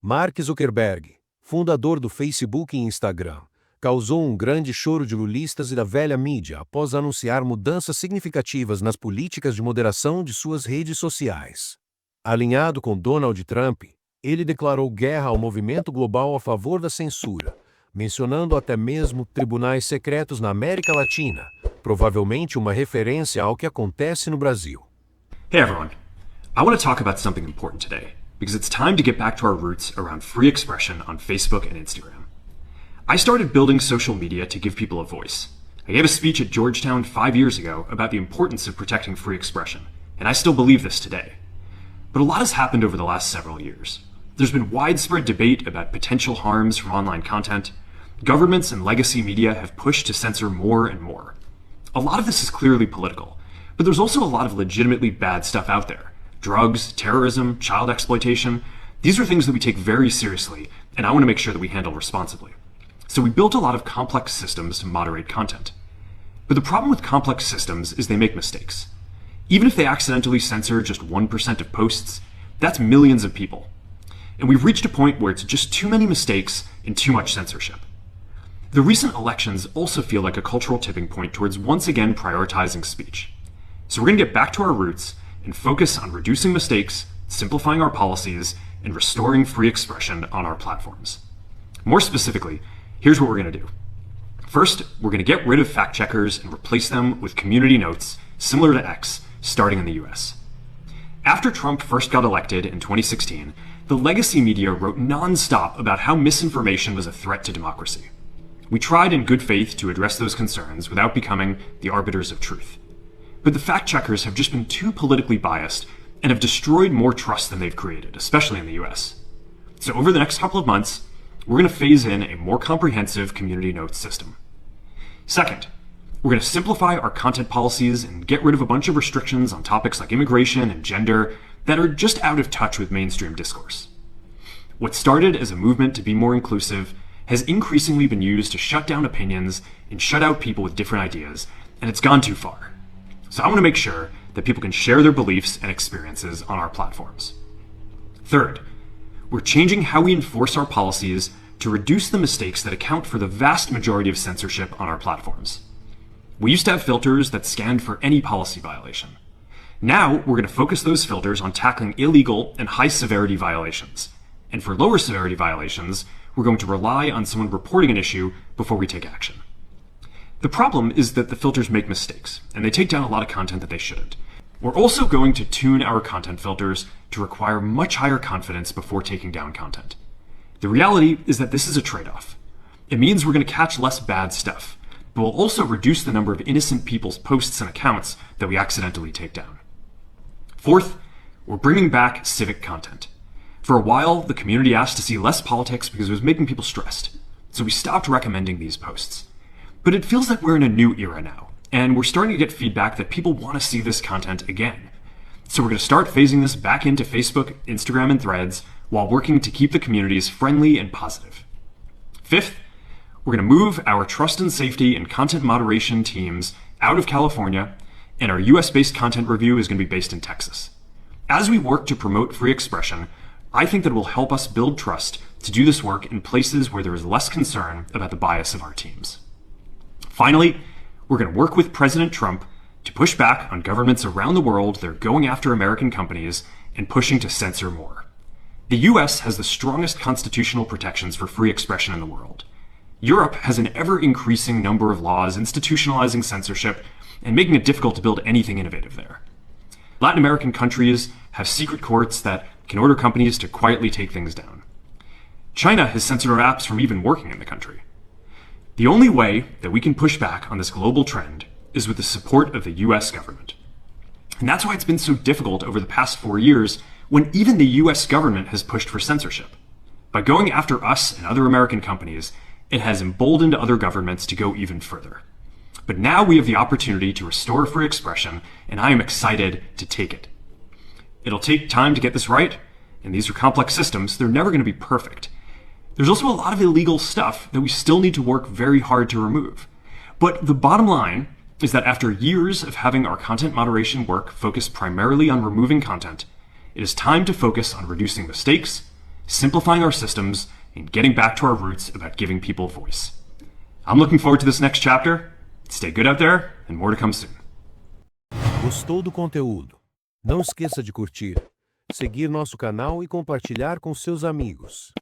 Mark Zuckerberg, fundador do Facebook e Instagram, causou um grande choro de lulistas e da velha mídia após anunciar mudanças significativas nas políticas de moderação de suas redes sociais. Alinhado com Donald Trump, ele declarou guerra ao movimento global a favor da censura, mencionando até mesmo tribunais secretos na América Latina, provavelmente uma referência ao que acontece no Brasil. Hey everyone, I want to talk about something important today, because it's time to get back to our roots around free expression on Facebook and Instagram. I started building social media to give people a voice. I gave a speech at Georgetown 5 years ago about the importance of protecting free expression, and I still believe this today. But a lot has happened over the last several years. There's been widespread debate about potential harms from online content. Governments and legacy media have pushed to censor more and more. A lot of this is clearly political, but there's also a lot of legitimately bad stuff out there. Drugs, terrorism, child exploitation. These are things that we take very seriously, and I want to make sure that we handle responsibly. So we built a lot of complex systems to moderate content. But the problem with complex systems is they make mistakes. Even if they accidentally censor just 1% of posts, that's millions of people. And we've reached a point where it's just too many mistakes and too much censorship. The recent elections also feel like a cultural tipping point towards once again prioritizing speech. So we're going to get back to our roots and focus on reducing mistakes, simplifying our policies, and restoring free expression on our platforms. More specifically, here's what we're going to do. First, we're going to get rid of fact checkers and replace them with community notes, similar to X, starting in the US. After Trump first got elected in 2016, the legacy media wrote non-stop about how misinformation was a threat to democracy. We tried in good faith to address those concerns without becoming the arbiters of truth. But the fact checkers have just been too politically biased and have destroyed more trust than they've created, especially in the US. So over the next couple of months, we're going to phase in a more comprehensive community notes system. Second, we're going to simplify our content policies and get rid of a bunch of restrictions on topics like immigration and gender that are just out of touch with mainstream discourse. What started as a movement to be more inclusive has increasingly been used to shut down opinions and shut out people with different ideas, and it's gone too far. So I want to make sure that people can share their beliefs and experiences on our platforms. Third, we're changing how we enforce our policies to reduce the mistakes that account for the vast majority of censorship on our platforms. We used to have filters that scanned for any policy violation. Now we're going to focus those filters on tackling illegal and high-severity violations. And for lower severity violations, we're going to rely on someone reporting an issue before we take action. The problem is that the filters make mistakes, and they take down a lot of content that they shouldn't. We're also going to tune our content filters to require much higher confidence before taking down content. The reality is that this is a trade-off. It means we're going to catch less bad stuff, but we'll also reduce the number of innocent people's posts and accounts that we accidentally take down. Fourth, we're bringing back civic content. For a while, the community asked to see less politics because it was making people stressed, so we stopped recommending these posts. But it feels like we're in a new era now, and we're starting to get feedback that people want to see this content again. So we're going to start phasing this back into Facebook, Instagram, and Threads while working to keep the communities friendly and positive. Fifth, we're going to move our trust and safety and content moderation teams out of California, and our US-based content review is going to be based in Texas. As we work to promote free expression, I think that it will help us build trust to do this work in places where there is less concern about the bias of our teams. Finally, we're going to work with President Trump to push back on governments around the world that are going after American companies and pushing to censor more. The US has the strongest constitutional protections for free expression in the world. Europe has an ever-increasing number of laws institutionalizing censorship and making it difficult to build anything innovative there. Latin American countries have secret courts that can order companies to quietly take things down. China has censored our apps from even working in the country. The only way that we can push back on this global trend is with the support of the US government. And that's why it's been so difficult over the past 4 years when even the US government has pushed for censorship. By going after us and other American companies, it has emboldened other governments to go even further. But now we have the opportunity to restore free expression, and I am excited to take it. It'll take time to get this right, and these are complex systems. They're never going to be perfect. There's also a lot of illegal stuff that we still need to work very hard to remove. But the bottom line is that after years of having our content moderation work focus primarily on removing content, it is time to focus on reducing mistakes, simplifying our systems, and getting back to our roots about giving people voice. I'm looking forward to this next chapter. Stay good out there, and more to come soon. Gostou do conteúdo? Não esqueça de curtir, seguir nosso canal e compartilhar com seus amigos.